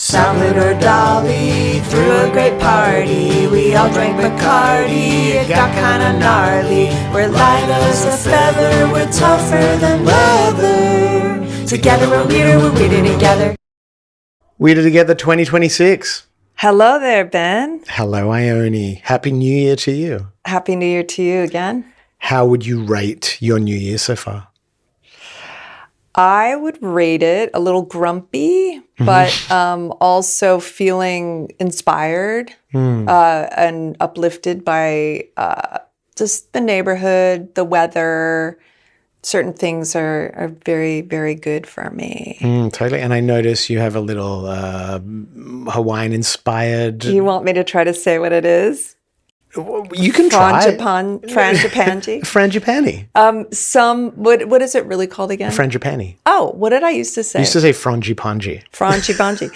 Salad or Dolly, threw a great party. We all drank Bacardi, it got kinda gnarly. We're light as a feather, we're tougher than leather. Together we're weirder together. Weirder Together 2026. Hello there, Ben. Hello, Ione. Happy New Year to you. Happy New Year to you again. How would you rate your New Year so far? I would rate it a little grumpy, but also feeling inspired and uplifted by just the neighborhood, the weather. Certain things are very, very good for me. Totally. And I notice you have a little Hawaiian-inspired... You want me to try to say what it is? You can try. Frangipanis. Frangipani. What is it really called again? Frangipani. Oh, what did I used to say? You used to say frangipanji. Frangipanji.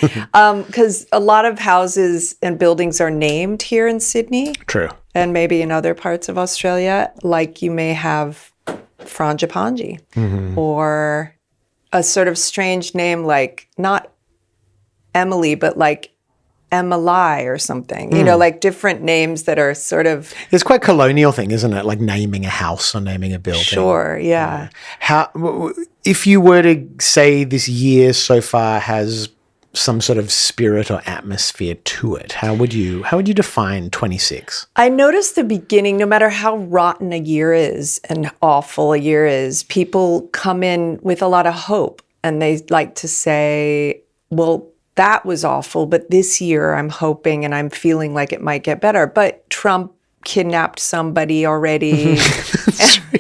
Because a lot of houses and buildings are named here in Sydney. True. And maybe in other parts of Australia, like you may have Frangipanji or a sort of strange name like not Emily, but like Emily or something, you know, like different names that are sort of... It's quite colonial thing, isn't it? Like naming a house or naming a building. Sure, yeah. If you were to say this year so far has some sort of spirit or atmosphere to it, how would you define 26? I noticed the beginning, no matter how rotten a year is and awful a year is, people come in with a lot of hope and they like to say, well, that was awful, but this year I'm hoping and I'm feeling like it might get better. But Trump kidnapped somebody already.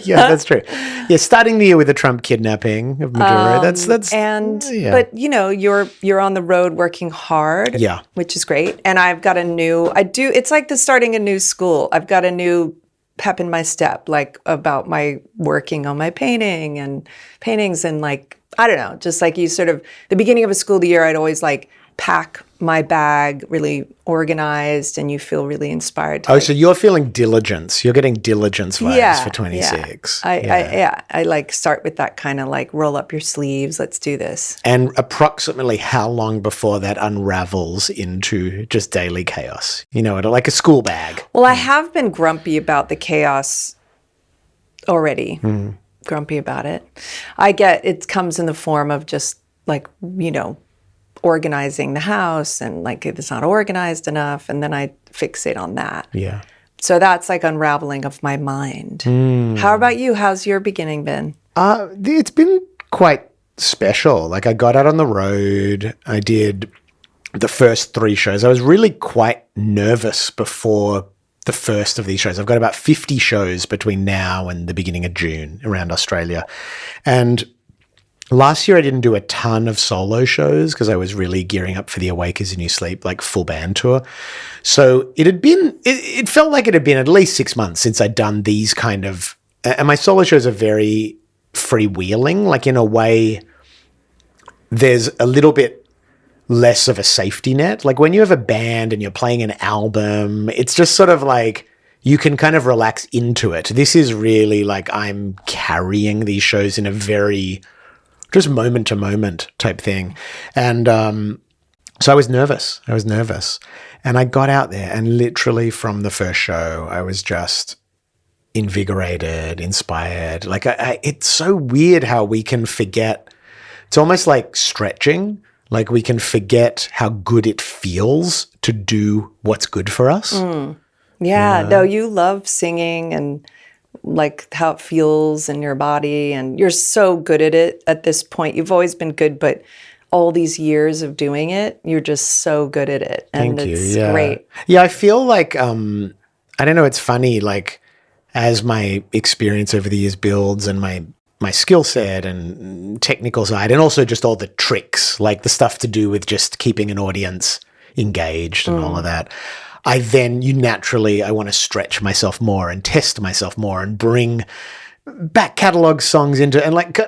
Yeah, that's true. Yeah, starting the year with a Trump kidnapping of Maduro. But you know, you're on the road working hard. Yeah, which is great. And I've got it's like starting a new school. I've got a new pep in my step, like about my working on my paintings and like, I don't know, just like you sort of, the beginning of a school year, I'd always like pack my bag really organized and you feel really inspired. So you're feeling diligence. You're getting diligence vibes for 26. I like start with that kind of like roll up your sleeves. Let's do this. And approximately how long before that unravels into just daily chaos? You know, like a school bag. Well, I have been grumpy about the chaos already. Grumpy about it. It comes in the form of just like, you know, organizing the house and like if it's not organized enough and then I fixate on that. Yeah. So that's like unraveling of my mind. How about you? How's your beginning been? It's been quite special. Like I got out on the road. I did the first 3 shows. I was really quite nervous before the first of these shows. I've got about 50 shows between now and the beginning of June around Australia. And last year I didn't do a ton of solo shows because I was really gearing up for the Awake As You Sleep, like full band tour. So it felt like it had been at least 6 months since I'd done these kind of, and my solo shows are very freewheeling, like in a way there's a little bit less of a safety net. Like when you have a band and you're playing an album, it's just sort of like you can kind of relax into it. This is really like I'm carrying these shows in a very just moment to moment type thing. And so I was nervous. And I got out there and literally from the first show, I was just invigorated, inspired. Like it's so weird how we can forget. It's almost like stretching. Like we can forget how good it feels to do what's good for us. Yeah, no, you love singing and like how it feels in your body and you're so good at it at this point. You've always been good, but all these years of doing it, you're just so good at it. And Thank you. It's Yeah. great. Yeah, I feel like, I don't know, it's funny, like as my experience over the years builds and my skill set and technical side, and also just all the tricks, like the stuff to do with just keeping an audience engaged and all of that. I want to stretch myself more and test myself more and bring back catalog songs into, and like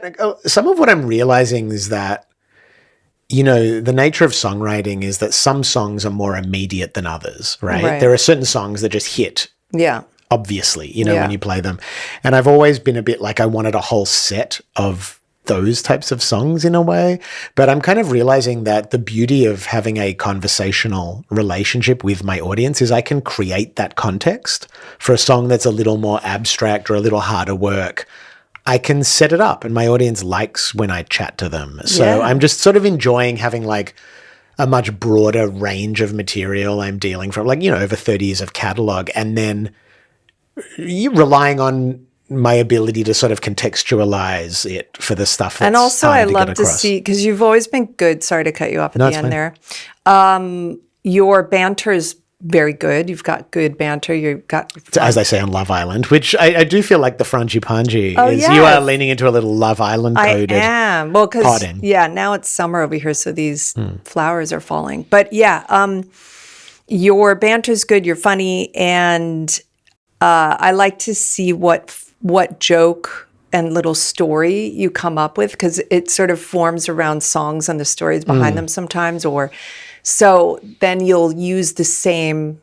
some of what I'm realizing is that, you know, the nature of songwriting is that some songs are more immediate than others, right? There are certain songs that just hit. Yeah. Obviously, you know, when you play them. And I've always been a bit like I wanted a whole set of those types of songs in a way. But I'm kind of realizing that the beauty of having a conversational relationship with my audience is I can create that context for a song that's a little more abstract or a little harder work. I can set it up and my audience likes when I chat to them. So I'm just sort of enjoying having like a much broader range of material I'm dealing from, like, over 30 years of catalog, and then you relying on my ability to sort of contextualize it for the stuff that's and also I harder love get to across. see, because you've always been good. Sorry to cut you off at the end there. Your banter is very good. You've got good banter. You've got, as I say on Love Island, which I do feel like the Frangipanis is yes. you are leaning into a little Love Island coded. I am. Well, because potting. now it's summer over here, so these flowers are falling. But your banter's good. You're funny, and I like to see what joke and little story you come up with, because it sort of forms around songs and the stories behind them sometimes. Or so then you'll use the same,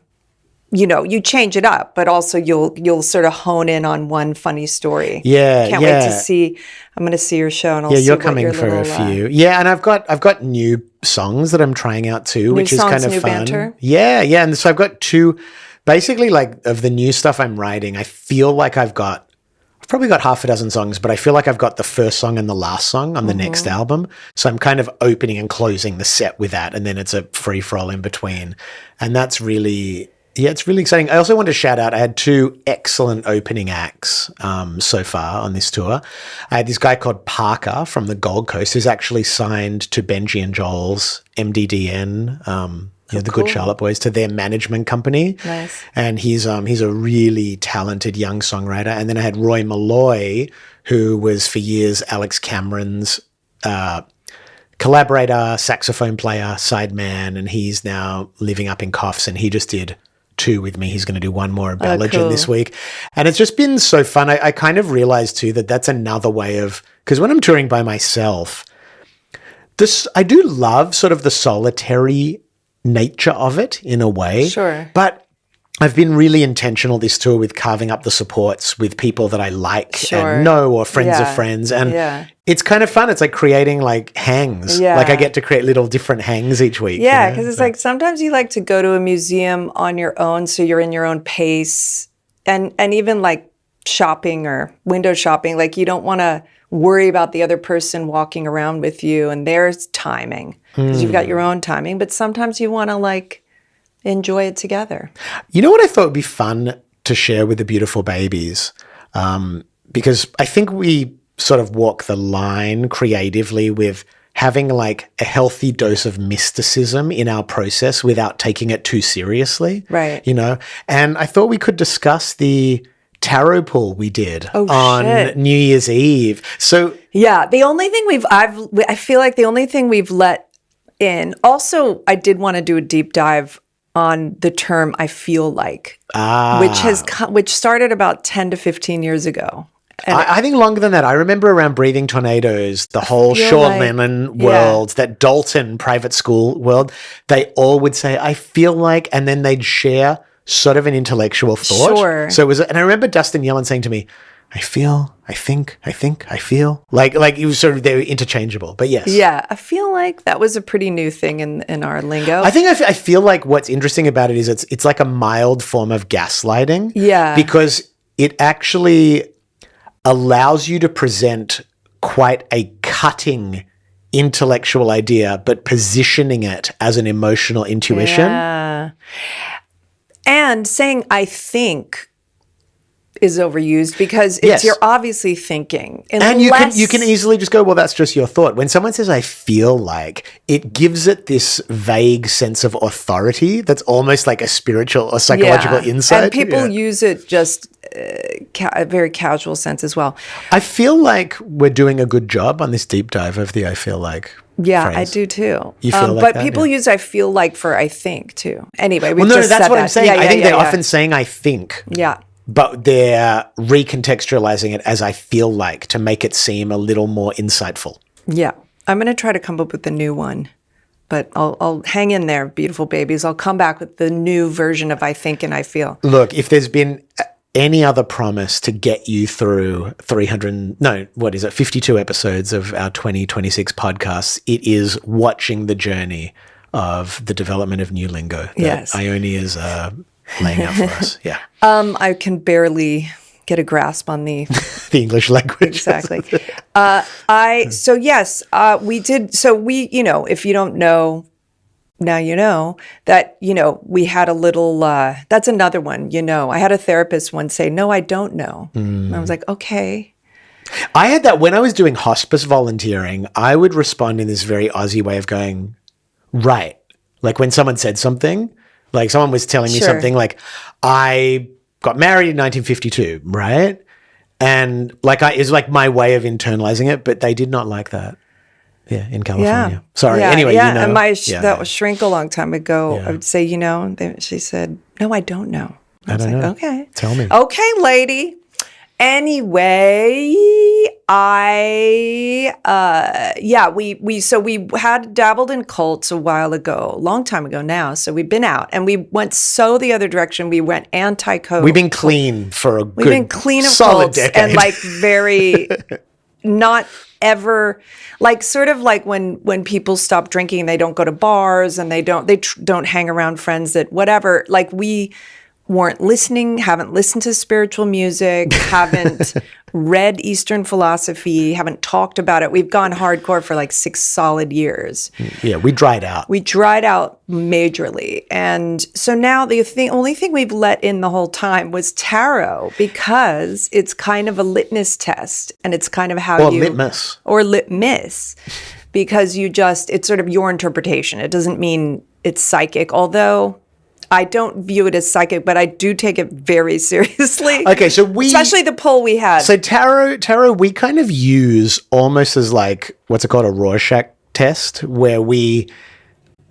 you change it up, but also you'll sort of hone in on one funny story. Yeah, Can't wait to see. I'm going to see your show, and I'll see you're what coming your for little, a few. And I've got new songs that I'm trying out too, which is songs, kind of new fun. banter? Yeah, and so I've got two. Basically, like, of the new stuff I'm writing, I feel like I've probably got half a dozen songs, but I feel like I've got the first song and the last song on the next album. So I'm kind of opening and closing the set with that, and then it's a free-for-all in between. And that's really, it's really exciting. I also want to shout out, I had two excellent opening acts so far on this tour. I had this guy called Parker from the Gold Coast who's actually signed to Benji and Joel's MDDN, the Good Charlotte Boys, to their management company. Nice. And he's a really talented young songwriter. And then I had Roy Malloy, who was for years Alex Cameron's collaborator, saxophone player, sideman, and he's now living up in Coffs, and he just did two with me. He's going to do one more at Belgium this week. And it's just been so fun. I kind of realized too that that's another way of, because when I'm touring by myself, I do love sort of the solitary nature of it in a way. Sure. But I've been really intentional this tour with carving up the supports with people that I like and know, or friends of friends. And it's kind of fun. It's like creating like hangs. Yeah. Like I get to create little different hangs each week. Yeah, because it's like sometimes you like to go to a museum on your own, so you're in your own pace. And even like shopping or window shopping, like you don't want to worry about the other person walking around with you and their timing, because you've got your own timing. But sometimes you want to like enjoy it together. You know what I thought would be fun to share with the beautiful babies? Because I think we sort of walk the line creatively with having like a healthy dose of mysticism in our process without taking it too seriously. Right. And I thought we could discuss the tarot pull we did on New Year's Eve. So yeah, the only thing I feel like the only thing we've let in, also I did want to do a deep dive on the term "I feel like," which started about 10 to 15 years ago. I think longer than that. I remember around Breathing Tornadoes, the whole Sean Lennon world, that Dalton private school world, they all would say, "I feel like," and then they'd share sort of an intellectual thought. Sure. So it was, and I remember Dustin Yellen saying to me, "I feel, I think, I feel." Like it was sort of, they were interchangeable, but yes. Yeah, I feel like that was a pretty new thing in our lingo. I think I feel like what's interesting about it is it's like a mild form of gaslighting. Yeah. Because it actually allows you to present quite a cutting intellectual idea, but positioning it as an emotional intuition. Yeah. And saying "I think" is overused, because you're obviously thinking. And you can easily just go, well, that's just your thought. When someone says "I feel like," it gives it this vague sense of authority that's almost like a spiritual or psychological insight. And people use it just a very casual sense as well. I feel like we're doing a good job on this deep dive of the "I feel like." Yeah, phrase. I do too. You feel like but that, people use "I feel like" for "I think" too. Anyway, that's what I'm saying. I think they're often saying "I think." Yeah. But they're recontextualizing it as "I feel like" to make it seem a little more insightful. Yeah. I'm going to try to come up with a new one, but I'll hang in there, beautiful babies. I'll come back with the new version of "I think" and "I feel." Look, if there's been any other promise to get you through 52 episodes of our 2026 podcasts, it is watching the journey of the development of new lingo that Yes. Ione is laying out for us. Yeah. I can barely get a grasp on the The English language. exactly. We did. So we, if you don't know, now you know that, we had a little, that's another one, I had a therapist once say, no, I don't know. And I was like, okay. I had that when I was doing hospice volunteering. I would respond in this very Aussie way of going, right. Like when someone said something, like someone was telling me Sure. something like, I got married in 1952, right? And it's like my way of internalizing it, but they did not like that. Yeah, in California. Sorry. Yeah, Anyway, yeah. And that yeah. was shrink a long time ago. Yeah. I would say, she said, no, I don't know. I was don't like, know. okay. Tell me. Okay, lady. Anyway, we had dabbled in cults a while ago, a long time ago now. So we've been out and we went the other direction. We went anti-cult. We've been clean for a We've been clean of solid cults decade. and like very not ever sort of like when people stop drinking, they don't go to bars and they don't hang around friends that whatever. Like we haven't listened to spiritual music, haven't read Eastern philosophy, haven't talked about it. We've gone hardcore for like 6 solid years. Yeah, we dried out. We dried out majorly. And so now the only thing we've let in the whole time was tarot because it's kind of a litmus test and it's kind of how litmus. Or litmus because it's sort of your interpretation. It doesn't mean it's psychic, although I don't view it as psychic, but I do take it very seriously. Okay, so especially the poll we had. So tarot, we kind of use almost as like what's it called, a Rorschach test, where we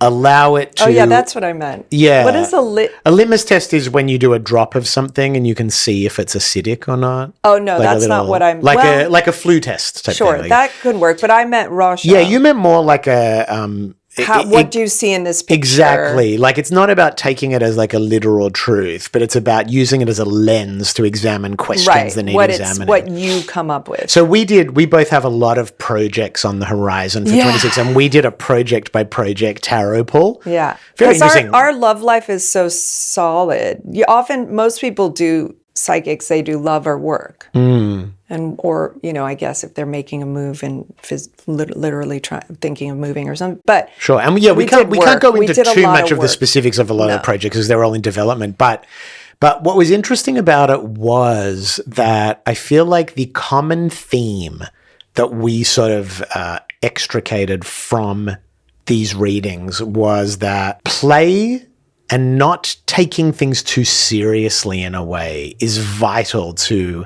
allow it to. Oh yeah, that's what I meant. Yeah. What is a litmus test? Is when you do a drop of something and you can see if it's acidic or not. Oh no, that's not what I'm. Like a flu test type sure, thing. that could work, but I meant Rorschach. Yeah, you meant more like a. What do you see in this picture? Exactly. Like it's not about taking it as like a literal truth, but it's about using it as a lens to examine questions that need examining. What you come up with. So we both have a lot of projects on the horizon for 26, and we did a project by project tarot poll. Yeah. Very because interesting. Our love life is so solid. Most people do psychics, they do love or work. Or I guess if they're making a move and literally thinking of moving or something. But sure, and we can't go into too much of the specifics of a lot of the projects because they're all in development. But what was interesting about it was that I feel like the common theme that we sort of extricated from these readings was that play and not taking things too seriously in a way is vital to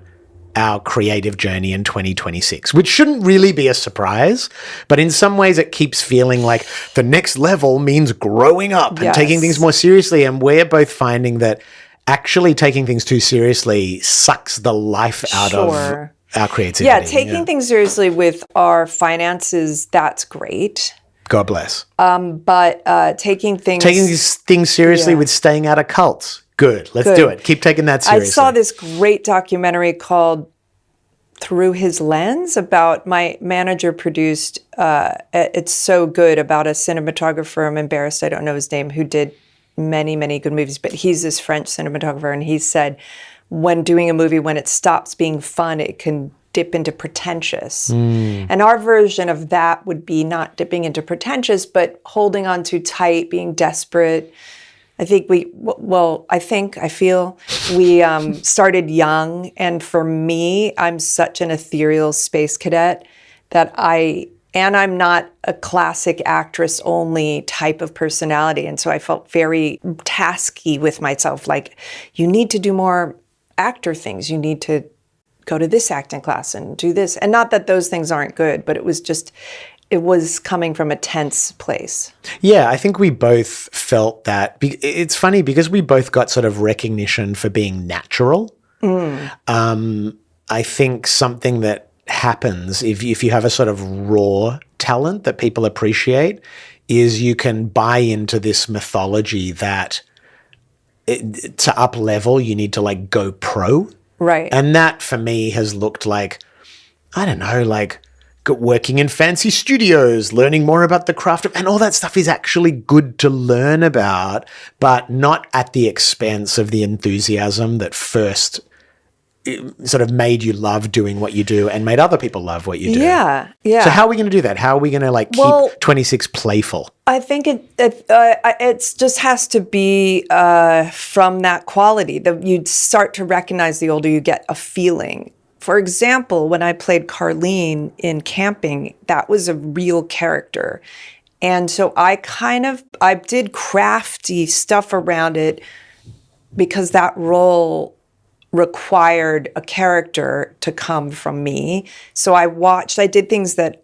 our creative journey in 2026, which shouldn't really be a surprise, but in some ways it keeps feeling like the next level means growing up and taking things more seriously. And we're both finding that actually taking things too seriously sucks the life out of our creativity. Yeah, taking things seriously with our finances, that's great. God bless. But taking things seriously with staying out of cults. Good. Let's do it. Keep taking that seriously. I saw this great documentary called Through His Lens about my manager produced. It's so good about a cinematographer. I'm embarrassed I don't know his name, who did many, many good movies. But he's this French cinematographer. And he said when doing a movie, when it stops being fun, it can dip into pretentious. And our version of that would be not dipping into pretentious, but holding on too tight, being desperate. I feel we started young. And for me, I'm such an ethereal space cadet that I'm not a classic actress only type of personality. And so I felt very tasky with myself. Like, you need to do more actor things. You need to go to this acting class and do this. And not that those things aren't good, but it was coming from a tense place. Yeah, I think we both felt that. It's funny because we both got sort of recognition for being natural. I think something that happens if you have a sort of raw talent that people appreciate is you can buy into this mythology that to up level, you need to like go pro. Right. And that for me has looked like, I don't know, like working in fancy studios, learning more about the craft of, and all that stuff is actually good to learn about, but not at the expense of the enthusiasm that first sort of made you love doing what you do and made other people love what you do. Yeah. Yeah. So how are we going to do that? How are we going to like keep 26 playful? I think it just has to be from that quality that you'd start to recognize the older you get a feeling. For example, when I played Carlene in Camping, that was a real character. And so I did crafty stuff around it because that role required a character to come from me. So I did things that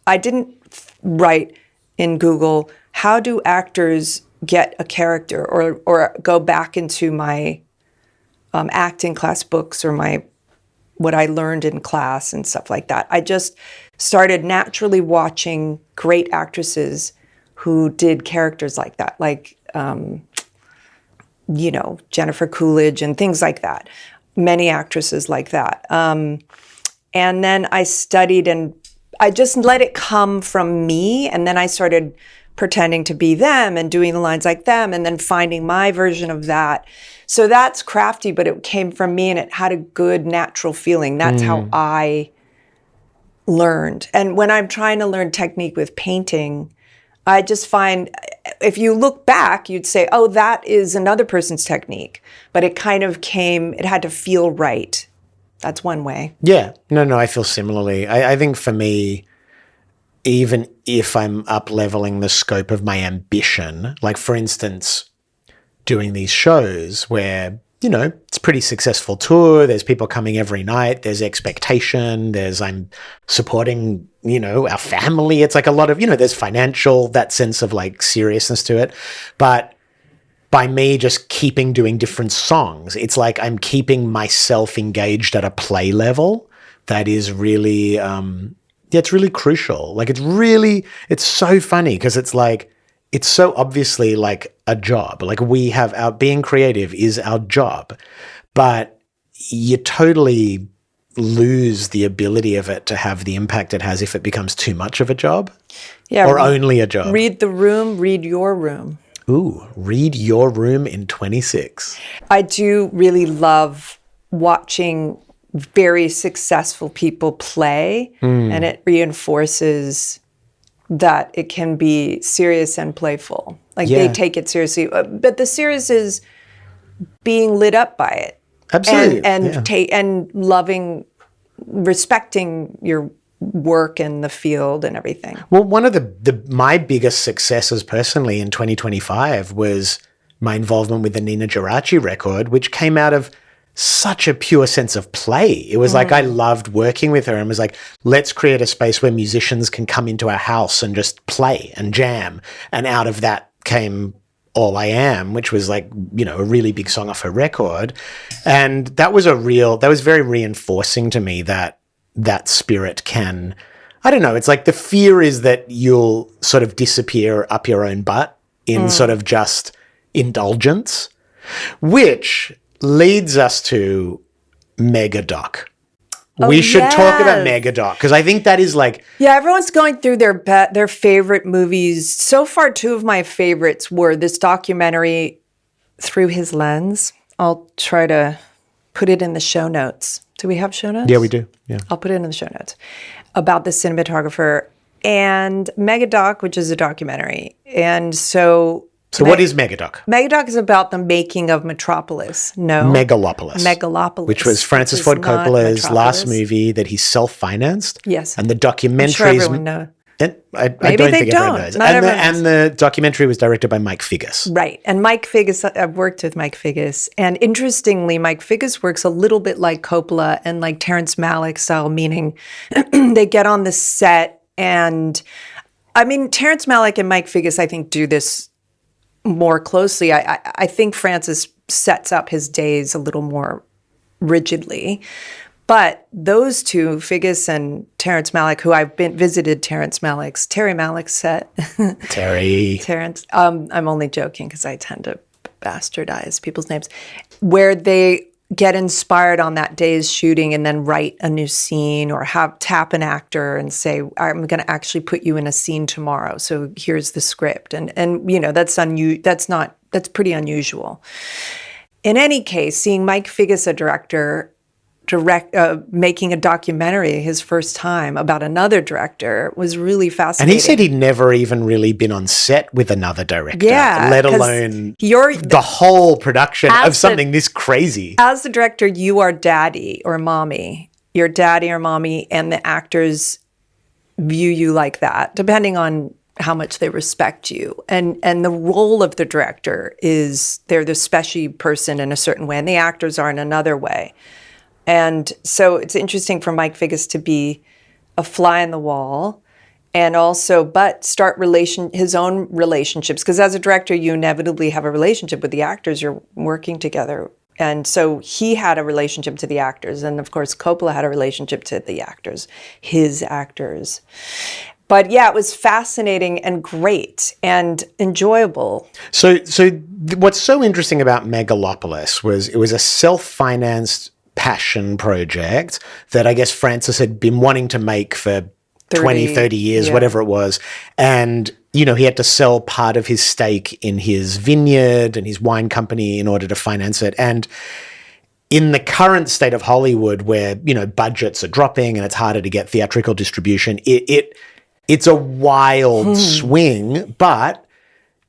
I didn't write in Google. How do actors get a character, or go back into my acting class books or what I learned in class and stuff like that. I just started naturally watching great actresses who did characters like that, like Jennifer Coolidge and things like that. Many actresses like that. And then I studied and I just let it come from me. And then I started pretending to be them and doing the lines like them and then finding my version of that. So that's crafty, but it came from me and it had a good natural feeling. That's how I learned. And when I'm trying to learn technique with painting, I just find if you look back, you'd say, oh, that is another person's technique. But it kind of it had to feel right. That's one way. Yeah. No, I feel similarly. I think for me, even if I'm up-leveling the scope of my ambition, like for instance, doing these shows where, it's a pretty successful tour, there's people coming every night, there's expectation, I'm supporting, our family. It's like a lot of, there's financial, that sense of like seriousness to it. But by me just keeping doing different songs, it's like I'm keeping myself engaged at a play level that is really, it's really crucial. Like it's so funny because it's like, it's so obviously like a job. Like being creative is our job, but you totally lose the ability of it to have the impact it has if it becomes too much of a job or only a job. Read the room, read your room. Ooh, read your room in 26. I do really love watching very successful people play, and it reinforces that it can be serious and playful. Like they take it seriously, but the serious is being lit up by it. Absolutely. And loving, respecting your work and the field and everything. Well, one of my biggest successes personally in 2025 was my involvement with the Nina Geraci record, which came out of such a pure sense of play. It was like I loved working with her and was like, let's create a space where musicians can come into our house and just play and jam. And out of that came All I Am, which was like, a really big song off her record. And that was very reinforcing to me that spirit can, I don't know, it's like the fear is that you'll sort of disappear up your own butt in sort of just indulgence, which leads us to Megadoc. We should talk about Megadoc because I think that is like... Yeah, everyone's going through their favorite movies. So far, two of my favorites were this documentary, Through His Lens. I'll try to put it in the show notes. Do we have show notes? Yeah, we do. Yeah, I'll put it in the show notes. About the cinematographer. And Megadoc, which is a documentary. And so what is Megadoc? Megadoc is about the making of Metropolis. No. Megalopolis. Which was Francis Ford Coppola's last movie that he self-financed. Yes. And the documentary... I'm sure everyone knows. I don't think everyone knows. And the documentary was directed by Mike Figgis. Right. And Mike Figgis, I've worked with Mike Figgis. And interestingly, Mike Figgis works a little bit like Coppola and like Terrence Malick style, meaning they get on the set and... I mean, Terrence Malick and Mike Figgis, I think, do this more closely. I think Francis sets up his days a little more rigidly. But those two, Figgis and Terrence Malick, who I've visited Terry Malick's set. Terrence. I'm only joking because I tend to bastardize people's names, where they get inspired on that day's shooting and then write a new scene or tap an actor and say, I'm going to actually put you in a scene tomorrow. So here's the script. And that's pretty unusual. In any case, seeing Mike Figgis, a director, making a documentary his first time about another director was really fascinating. And he said he'd never even really been on set with another director, yeah, let alone the whole production of something this crazy. As the director, you are daddy or mommy. You're daddy or mommy, and the actors view you like that, depending on how much they respect you. And the role of the director is they're the special person in a certain way, and the actors are in another way. And so it's interesting for Mike Figgis to be a fly on the wall and also, but start his own relationships. Because as a director, you inevitably have a relationship with the actors. You're working together. And so he had a relationship to the actors. And of course, Coppola had a relationship to the actors, his actors. But yeah, it was fascinating and great and enjoyable. So what's so interesting about Megalopolis was it was a self-financed passion project that I guess Francis had been wanting to make for 20, 30 years, whatever it was. And, he had to sell part of his stake in his vineyard and his wine company in order to finance it. And in the current state of Hollywood where, budgets are dropping and it's harder to get theatrical distribution, it's a wild swing, but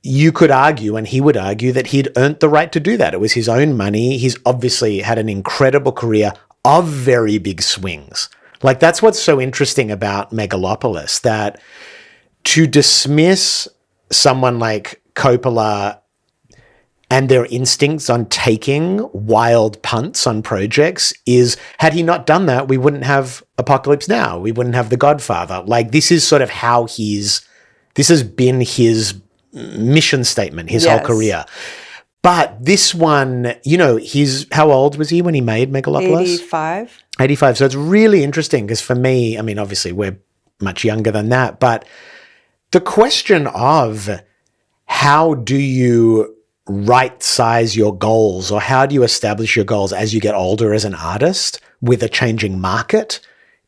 you could argue, and he would argue, that he'd earned the right to do that. It was his own money. He's obviously had an incredible career of very big swings. Like, that's what's so interesting about Megalopolis, that to dismiss someone like Coppola and their instincts on taking wild punts on projects is, had he not done that, we wouldn't have Apocalypse Now. We wouldn't have The Godfather. Like, this is sort of how this has been his mission statement his whole career. But this one, how old was he when he made Megalopolis? 85. So it's really interesting because for me, I mean, obviously we're much younger than that, but the question of how do you right size your goals, or how do you establish your goals as you get older as an artist with a changing market,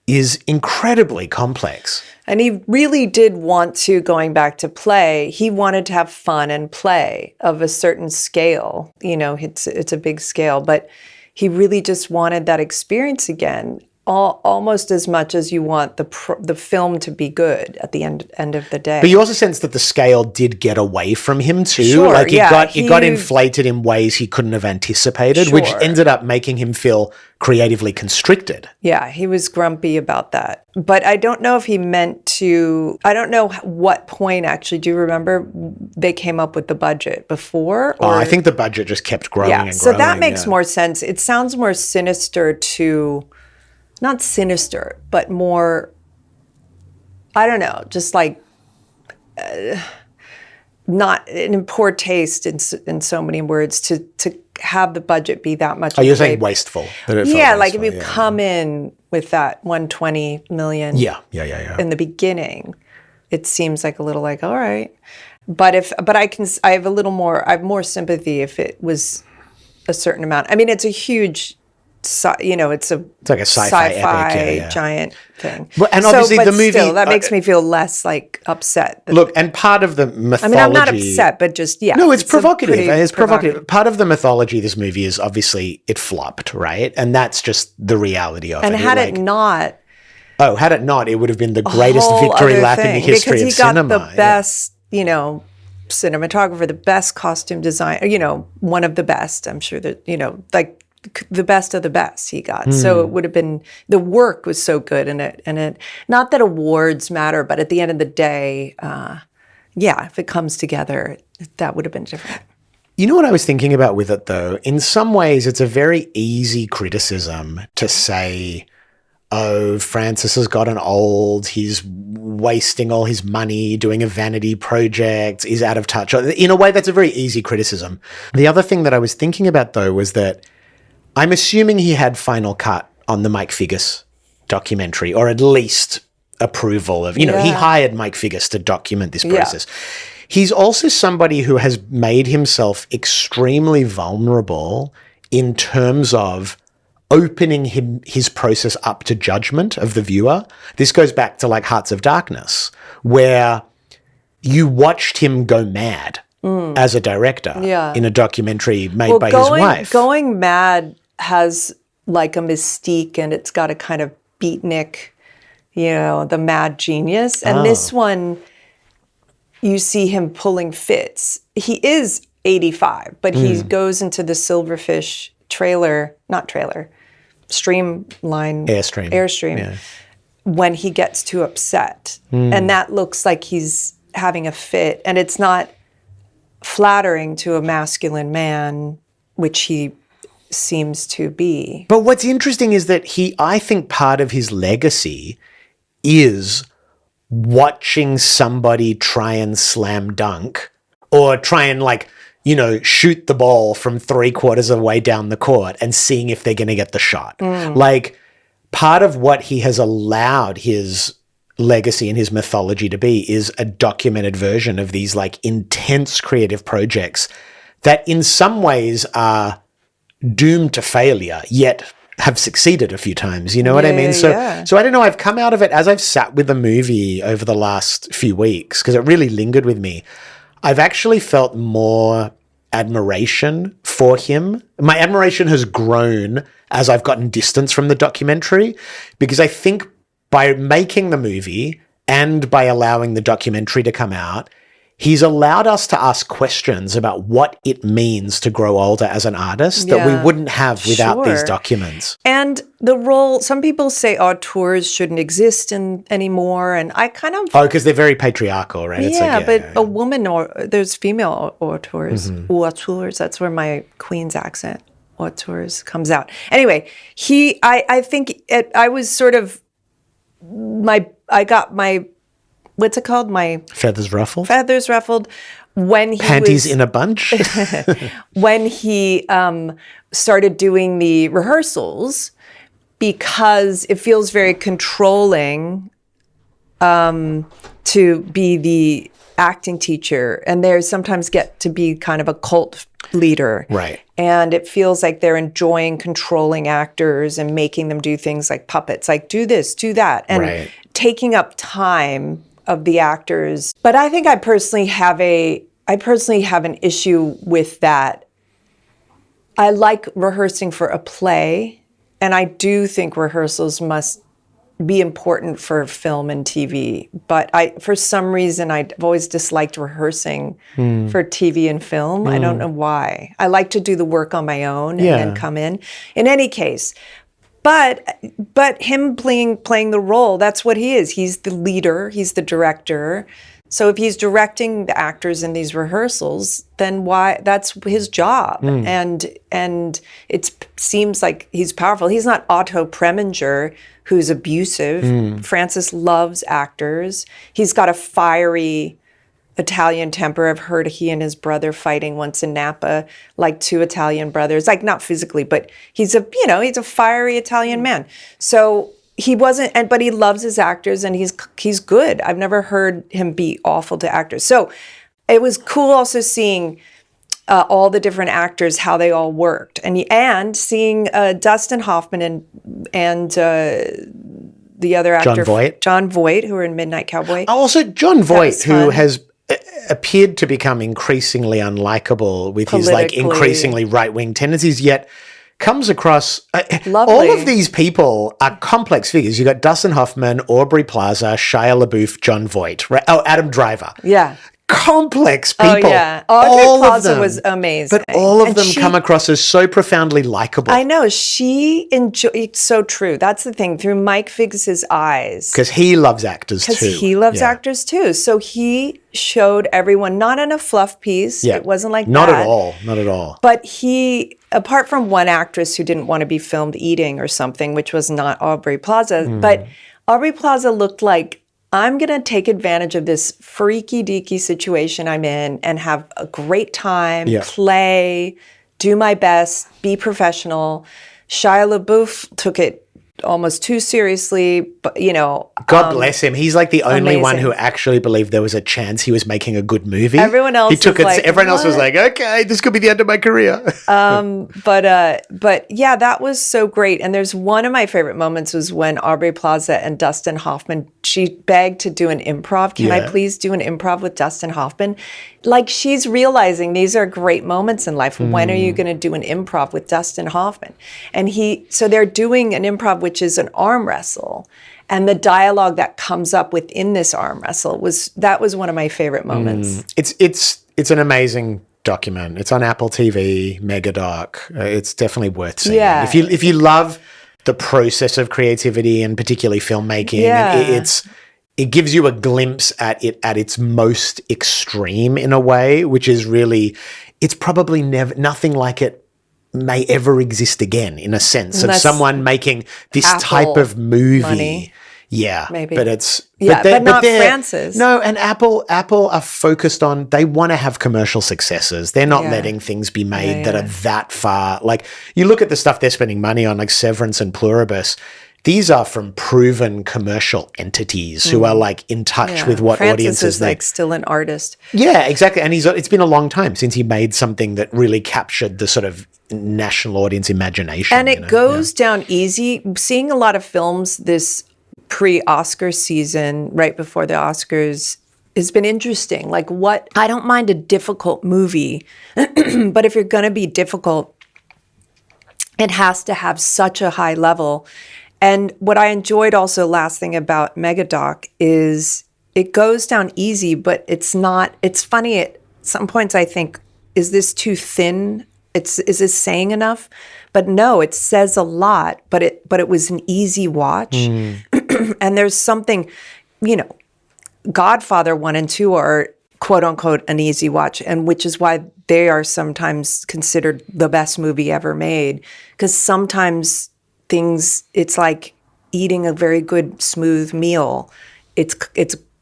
is incredibly complex. And he really did want to, going back to play, he wanted to have fun and play of a certain scale. It's a big scale, but he really just wanted that experience again, almost as much as you want the film to be good at the end of the day. But you also sense that the scale did get away from him too. Sure, like it got inflated in ways he couldn't have anticipated, which ended up making him feel creatively constricted. Yeah, he was grumpy about that. But I don't know if he meant to, I don't know what point actually, do you remember they came up with the budget before? Or? I think the budget just kept growing and growing. So that makes more sense. It sounds more sinister to, not sinister, but more, I don't know, just like not in poor taste in so many words to have the budget be that much. Oh, you're saying wasteful. Yeah, like if you come in with that 120 million in the beginning, it seems like a little like, all right. But I have more sympathy if it was a certain amount. I mean, it's a huge, it's like a sci-fi epic, giant thing. And obviously the movie still, that makes me feel less like upset. Look, and part of the mythology. I mean, I'm not upset, but just No, it's provocative. It's provocative. Part of the mythology of this movie is obviously it flopped, right? And that's just the reality of it. And had it not, it would have been the greatest victory lap in the history of cinema. Because he got the best, cinematographer, the best costume design, one of the best. I'm sure that the best of the best he got. So it would have been, the work was so good in it. And it, not that awards matter, but at the end of the day, if it comes together, that would have been different. You know what I was thinking about with it though? In some ways, it's a very easy criticism to say, oh, Francis has gotten old, he's wasting all his money doing a vanity project, he's out of touch. In a way, that's a very easy criticism. The other thing that I was thinking about though was that I'm assuming he had final cut on the Mike Figgis documentary, or at least approval of, he hired Mike Figgis to document this process. he's also somebody who has made himself extremely vulnerable in terms of opening his process up to judgment of the viewer. This goes back to like Hearts of Darkness, where you watched him go mad as a director in a documentary made by his wife. Going Mad has like a mystique, and it's got a kind of beatnik, the mad genius. And this one, you see him pulling fits. He is 85, but he goes into the Silverfish Airstream when he gets too upset. And that looks like he's having a fit, and it's not flattering to a masculine man, which he seems to be. But what's interesting is that I think part of his legacy is watching somebody try and slam dunk or try and shoot the ball from 3/4 of the way down the court and seeing if they're going to get the shot. Like, part of what he has allowed his legacy and his mythology to be is a documented version of these like intense creative projects that in some ways are doomed to failure, yet have succeeded a few times. You know what I mean? So I don't know. I've come out of it as I've sat with the movie over the last few weeks because it really lingered with me. I've actually felt more admiration for him. My admiration has grown as I've gotten distance from the documentary, because I think by making the movie and by allowing the documentary to come out, he's allowed us to ask questions about what it means to grow older as an artist that we wouldn't have without these documents. And the role, some people say auteurs shouldn't exist anymore, and I kind of... Oh, because they're very patriarchal, right? A woman, there's female auteurs, auteurs, that's where my Queen's accent, auteurs, comes out. Anyway, I think I was sort of, I got my... What's it called? My feathers ruffled. Feathers ruffled when he panties in a bunch. When he started doing the rehearsals, because it feels very controlling to be the acting teacher, and they sometimes get to be kind of a cult leader, right? And it feels like they're enjoying controlling actors and making them do things like puppets, like do this, do that, and taking up time of the actors. But I think I personally have an issue with that. I like rehearsing for a play, and I do think rehearsals must be important for film and TV. But for some reason, I've always disliked rehearsing for TV and film. I don't know why. I like to do the work on my own and then come in. In any case, But him playing the role, that's what he is. He's the leader, he's the director. So if he's directing the actors in these rehearsals, then why? That's his job. And it seems like he's powerful. He's not Otto Preminger, who's abusive. Francis loves actors. He's got a fiery Italian temper. I've heard he and his brother fighting once in Napa, like two Italian brothers, like not physically, but he's a fiery Italian man. So he wasn't, but he loves his actors, and he's good. I've never heard him be awful to actors. So it was cool also seeing all the different actors, how they all worked, and seeing Dustin Hoffman and the other actor, John Voight, who were in Midnight Cowboy. Also, John Voight, who has appeared to become increasingly unlikable with his increasingly right-wing tendencies, yet comes across all of these people are complex figures. You got Dustin Hoffman, Aubrey Plaza, Shia LaBeouf, John Voight, right? Oh, Adam Driver. Yeah. Complex people. Oh, yeah. Aubrey Plaza was amazing. But all of them come across as so profoundly likable. I know. It's so true. That's the thing. Through Mike Figgis' eyes. Because he loves actors too. Because he loves actors too. So he showed everyone, not in a fluff piece. Yeah. It wasn't like not that. Not at all. But he, apart from one actress who didn't want to be filmed eating or something, which was not Aubrey Plaza, but Aubrey Plaza looked like, I'm going to take advantage of this freaky deaky situation I'm in and have a great time, play, do my best, be professional. Shia LaBeouf took it almost too seriously, but God bless him. He's like the only one amazing. who actually believed there was a chance he was making a good movie. Everyone else he took was it. like, everyone else was "What?" like, okay, this could be the end of my career. But yeah, that was so great. And there's one of my favorite moments was when Aubrey Plaza and Dustin Hoffman, she begged to do an improv. Can I Yeah. please do an improv with Dustin Hoffman? Like, she's realizing these are great moments in life. When are you going to do an improv with Dustin Hoffman? And so they're doing an improv, which is an arm wrestle. And the dialogue that comes up within this arm wrestle was one of my favorite moments. It's an amazing document. It's on Apple TV, Megadoc. It's definitely worth seeing. Yeah. If you love the process of creativity and particularly filmmaking, Yeah. it gives you a glimpse at it at its most extreme in a way, which is really, it's probably nothing like it may ever exist again, in a sense, of Unless someone making this Apple type of movie. money. Yeah, Maybe. but it's But not they're- Francis. No, and Apple are focused on, they want to have commercial successes. They're not Yeah. letting things be made Yeah, that yeah. are that far. Like, you look at the stuff they're spending money on, like Severance and Pluribus. These are from proven commercial entities who are like in touch Yeah. with what Francis audiences is they. like still an artist. Yeah, exactly. And it's been a long time since he made something that really captured the sort of national audience imagination. And it goes down easy. Seeing a lot of films this pre-Oscar season, right before the Oscars, has been interesting. Like, I don't mind a difficult movie, but if you're going to be difficult, it has to have such a high level. And what I enjoyed also, last thing about Megadoc, is it goes down easy, but it's funny at some points. I think, is this too thin? Is this saying enough? But no, it says a lot, but it was an easy watch. And there's something, Godfather 1 and 2 are quote unquote an easy watch, and which is why they are sometimes considered the best movie ever made. Because sometimes it's like eating a very good, smooth meal. It's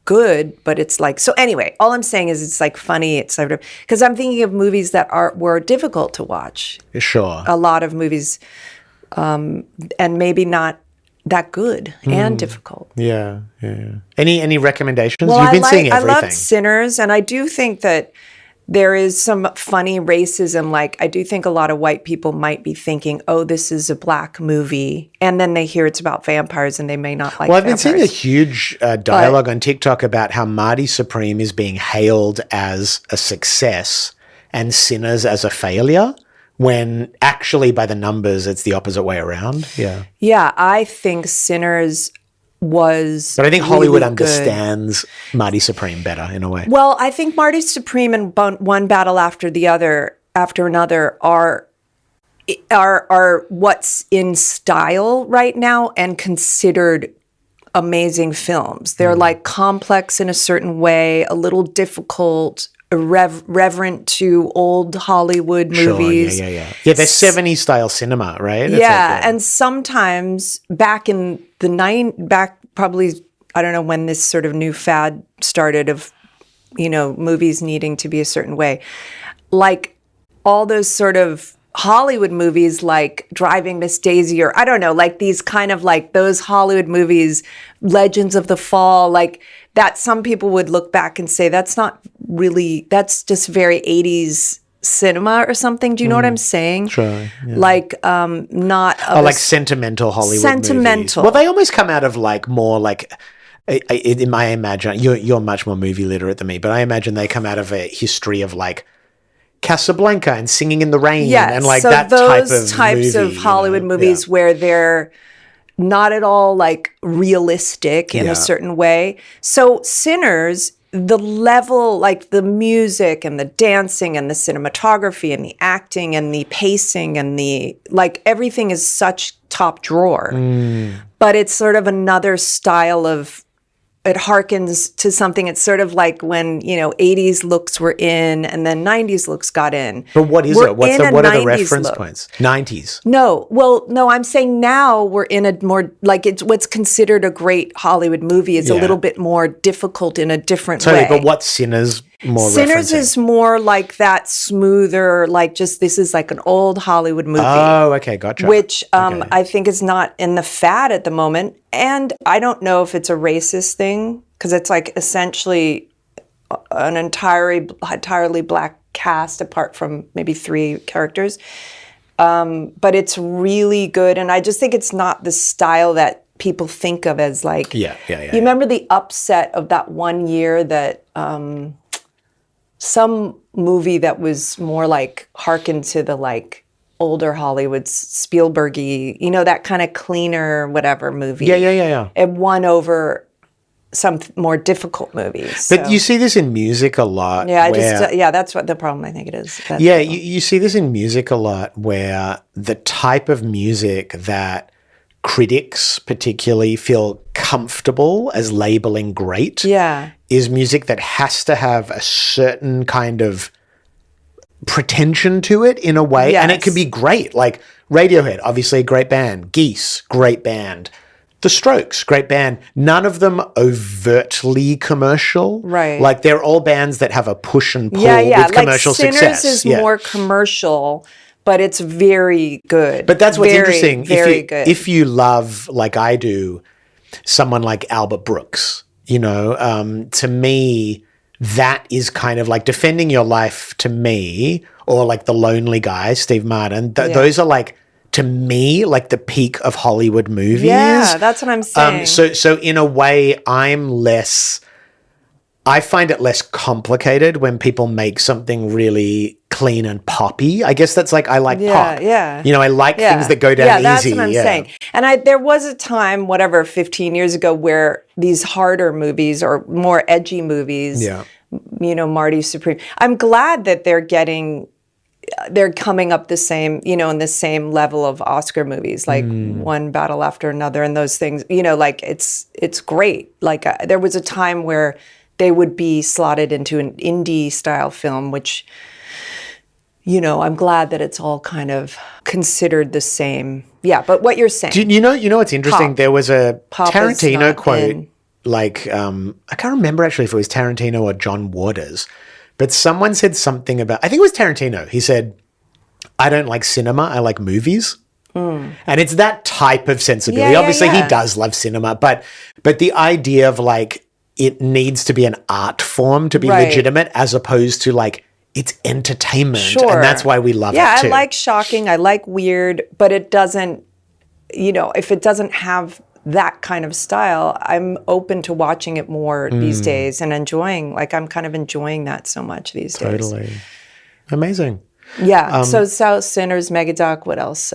good, but it's like, so anyway, all I'm saying is it's like funny. It's sort of, because I'm thinking of movies that were difficult to watch. Sure. A lot of movies, and maybe not that good and difficult. Yeah. Any recommendations? Well, You've been seeing I everything. love Sinners, and I do think that there is some funny racism. Like, I do think a lot of white people might be thinking, oh, this is a black movie. And then they hear it's about vampires and they may not like Well, I've been seeing a vampires. huge dialogue on TikTok about how Marty Supreme is being hailed as a success and Sinners as a failure, when actually by the numbers, it's the opposite way around. Yeah. Yeah, I think Sinners was But I think Hollywood really good. understands Marty Supreme better in a way. Well, I think Marty Supreme and One Battle After Another are what's in style right now and considered amazing films. They're like complex in a certain way, a little difficult, reverent to old Hollywood movies. Sure, yeah. Yeah, they're 70s style cinema, right? It's Yeah, like, and sometimes back in the probably, I don't know when this sort of new fad started of, movies needing to be a certain way. Like all those sort of Hollywood movies like Driving Miss Daisy, or I don't know, like these kind of like those Hollywood movies, Legends of the Fall, like that some people would look back and say, that's just very 80s cinema or something. Do you know what I'm saying? Sure. Yeah. Like, not of Oh, a like sentimental Hollywood movies. Sentimental. Well, they almost come out of like more like, in my imagine, you're much more movie literate than me, but I imagine they come out of a history of like Casablanca and Singing in the Rain and like so that those type of movie, of Hollywood movies where they're not at all like realistic in Yeah. a certain way. So Sinners, the level, like the music and the dancing and the cinematography and the acting and the pacing and the like, everything is such top drawer. But it's sort of another style of, it harkens to something. It's sort of like when, 80s looks were in and then 90s looks got in. But what is We're it? What in a are the 90s reference look. points? 90s. No, I'm saying now we're in a more, like it's what's considered a great Hollywood movie is a Yeah. little bit more difficult in a different Totally, way. but what's Sinners more Sinners referencing? is more like that smoother, like just this is like an old Hollywood movie. Oh, okay, gotcha. Which Okay. I think is not in the fad at the moment. And I don't know if it's a racist thing, because it's like essentially an entirely black cast apart from maybe 3 characters. But it's really good. And I just think it's not the style that people think of as like, Yeah. You remember the upset of that one year that some movie that was more like hearkened to the like older Hollywood Spielberg-y, that kind of cleaner whatever movie. Yeah. It won over some more difficult movies. But so. you see this in music a lot. Yeah, that's what the problem I think it is. Yeah, you see this in music a lot, where the type of music that critics particularly feel comfortable as labeling great is music that has to have a certain kind of pretension to it in a way. And it can be great. Like Radiohead, obviously a great band. Geese, great band. The Strokes, great band. None of them overtly commercial. Right. Like they're all bands that have a push and pull with commercial Sinners success. Sinners is more commercial, but it's very good. But that's what's interesting. Very good. If you love, like I do, someone like Albert Brooks, to me, that is kind of like Defending Your Life to me, or like The Lonely Guy, Steve Martin. Those are like, to me, like the peak of Hollywood movies. Yeah, that's what I'm saying. So in a way, I find it less complicated when people make something really clean and poppy. I guess that's like, I like pop. Yeah. I like things that go down easy. Yeah, that's what I'm saying. And there was a time, 15 years ago, where these harder movies or more edgy movies, Marty Supreme. I'm glad that they're coming up the same, in the same level of Oscar movies, like One Battle After Another and those things, like it's great. Like there was a time where they would be slotted into an indie style film, which, I'm glad that it's all kind of considered the same. Yeah, but what you're saying. You know what's interesting? Pop. There was a Pop Tarantino quote, in. like, I can't remember actually if it was Tarantino or John Waters, but someone said something about, I think it was Tarantino. He said, I don't like cinema, I like movies. And it's that type of sensibility. Obviously, he does love cinema, but the idea of like, it needs to be an art form to be legitimate, as opposed to like, it's entertainment. Sure. And that's why we love it too. Yeah, I like shocking, I like weird, but it doesn't, if it doesn't have that kind of style, I'm open to watching it more these days and I'm kind of enjoying that so much these days. Totally. Amazing. Yeah. So Sinners, Megadoc, what else?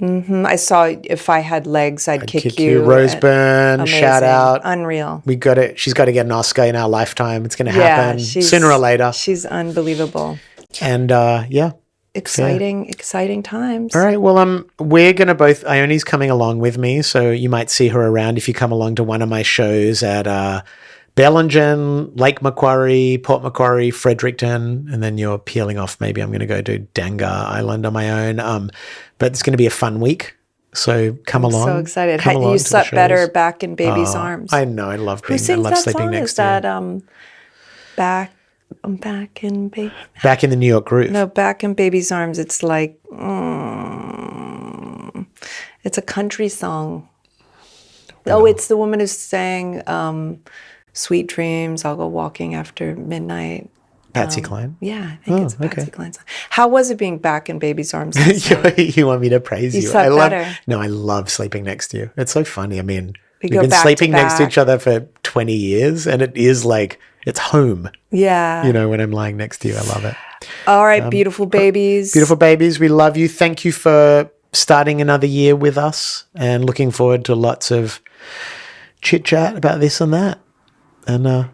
I saw If I Had Legs, I'd kick you. Roseburn, Amazing. shout out. Unreal. We got it. She's got to get an Oscar in our lifetime. It's going to happen sooner or later. She's unbelievable. And Exciting times. All right. Well, we're going to both, Ione's coming along with me, so you might see her around if you come along to one of my shows at Bellingen, Lake Macquarie, Port Macquarie, Fredericton, and then you're peeling off. Maybe I'm going to go do Dangar Island on my own. But it's going to be a fun week. So come along. So excited. Come along You to the slept better shows. back in baby's arms. I know. I love Who sings that sleeping song? next Is to that you. back in baby? Back in the New York groove. No, back in baby's arms. It's like it's a country song. Oh, it's the woman who sang "Sweet Dreams." I'll go walking after midnight. Patsy Cline. Yeah, I think it's a Patsy Cline song. How was it being back in baby's arms? You want me to praise you? slept better. No, I love sleeping next to you. It's so funny. I mean, we've go been back to sleeping next to back. each other for 20 years, and it is like, it's home, Yeah. when I'm lying next to you. I love it. All right, beautiful babies. Beautiful babies, we love you. Thank you for starting another year with us, and looking forward to lots of chit-chat about this and that. And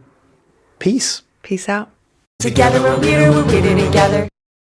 peace. Peace out. Together we're weirder, we're weirder together.